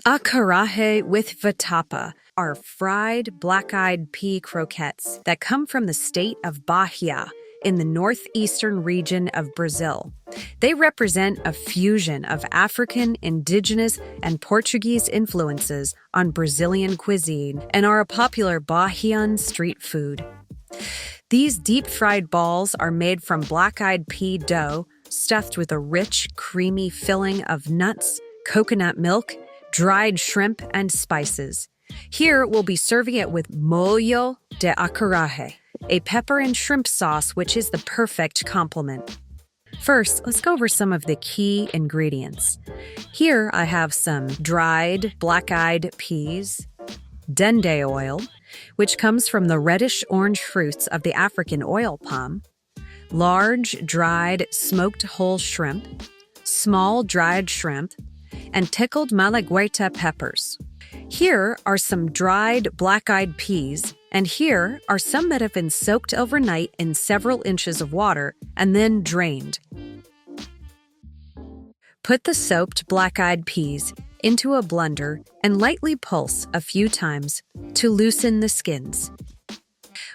Acaraje with vatapa are fried black-eyed pea croquettes that come from the state of Bahia in the northeastern region of Brazil. They represent a fusion of African, indigenous, and Portuguese influences on Brazilian cuisine and are a popular Bahian street food. These deep-fried balls are made from black-eyed pea dough stuffed with a rich, creamy filling of nuts, coconut milk, dried shrimp, and spices. Here, we'll be serving it with molho de Acaraje, a pepper and shrimp sauce which is the perfect complement. First, let's go over some of the key ingredients. Here, I have some dried black-eyed peas, dende oil, which comes from the reddish-orange fruits of the African oil palm, large dried smoked whole shrimp, small dried shrimp, and pickled malagueta peppers. Here are some dried black-eyed peas, and here are some that have been soaked overnight in several inches of water and then drained. Put the soaked black-eyed peas into a blender and lightly pulse a few times to loosen the skins.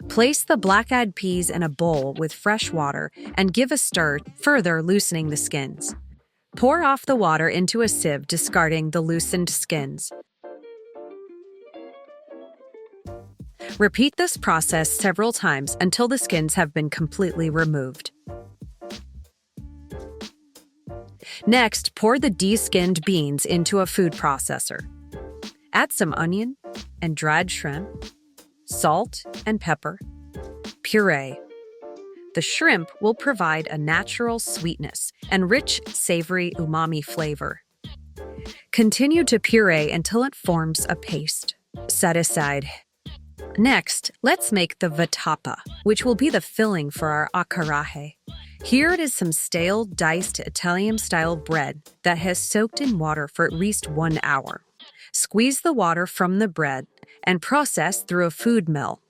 Place the black-eyed peas in a bowl with fresh water and give a stir, further loosening the skins. Pour off the water into a sieve, discarding the loosened skins. Repeat this process several times until the skins have been completely removed. Next, pour the de-skinned beans into a food processor. Add some onion and dried shrimp, salt and pepper, puree. The shrimp will provide a natural sweetness and rich, savory umami flavor. Continue to puree until it forms a paste. Set aside. Next, let's make the vatapa, which will be the filling for our acaraje. Here it is some stale, diced Italian-style bread that has soaked in water for at least 1 hour. Squeeze the water from the bread and process through a food mill.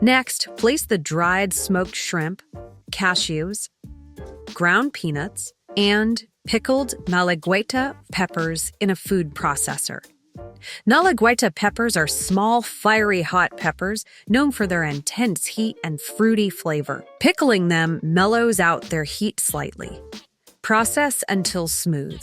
Next, place the dried smoked shrimp, cashews, ground peanuts, and pickled malagueta peppers in a food processor. Malagueta peppers are small, fiery hot peppers known for their intense heat and fruity flavor. Pickling them mellows out their heat slightly. Process until smooth.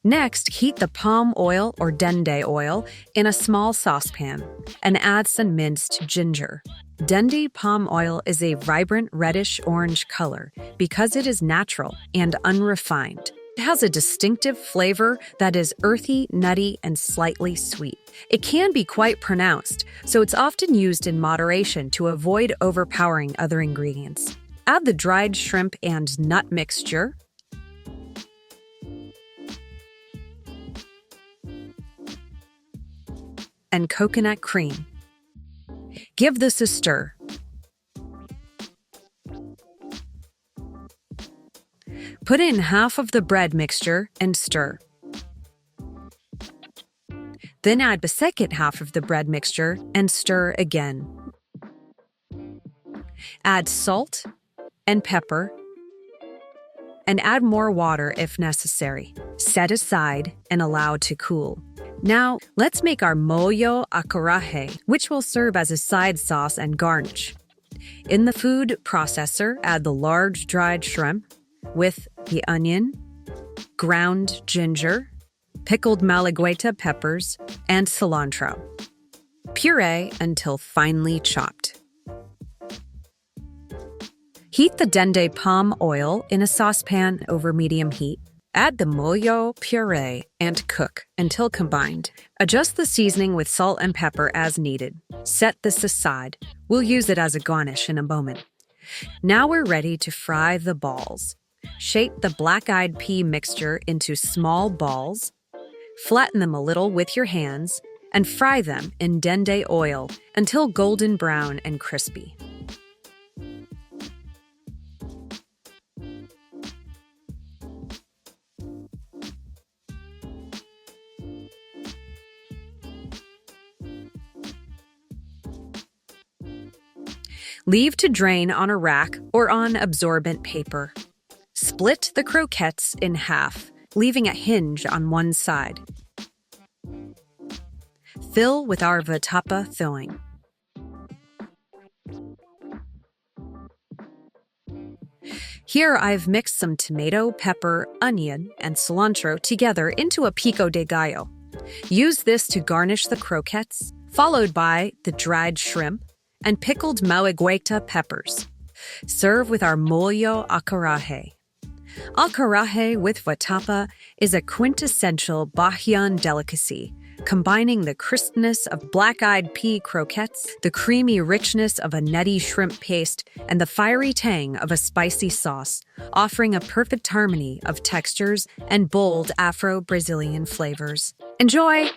Next, heat the palm oil or dende oil in a small saucepan and add some minced ginger. Dende palm oil is a vibrant reddish-orange color because it is natural and unrefined. It has a distinctive flavor that is earthy, nutty, and slightly sweet. It can be quite pronounced, so it's often used in moderation to avoid overpowering other ingredients. Add the dried shrimp and nut mixture, and coconut cream. Give this a stir. Put in half of the bread mixture and stir. Then add the second half of the bread mixture and stir again. Add salt and pepper and add more water if necessary. Set aside and allow to cool. Now, let's make our molho acaraje, which will serve as a side sauce and garnish. In the food processor, add the large dried shrimp with the onion, ground ginger, pickled malagueta peppers, and cilantro. Puree until finely chopped. Heat the dende palm oil in a saucepan over medium heat. Add the molho puree and cook until combined. Adjust the seasoning with salt and pepper as needed. Set this aside. We'll use it as a garnish in a moment. Now we're ready to fry the balls. Shape the black-eyed pea mixture into small balls. Flatten them a little with your hands and fry them in dende oil until golden brown and crispy. Leave to drain on a rack or on absorbent paper. Split the croquettes in half, leaving a hinge on one side. Fill with our vatapa filling. Here I've mixed some tomato, pepper, onion, and cilantro together into a pico de gallo. Use this to garnish the croquettes, followed by the dried shrimp and pickled malagueta peppers. Serve with our molho acaraje. Acarajé with vatapa is a quintessential Bahian delicacy, combining the crispness of black-eyed pea croquettes, the creamy richness of a nutty shrimp paste, and the fiery tang of a spicy sauce, offering a perfect harmony of textures and bold Afro-Brazilian flavors. Enjoy!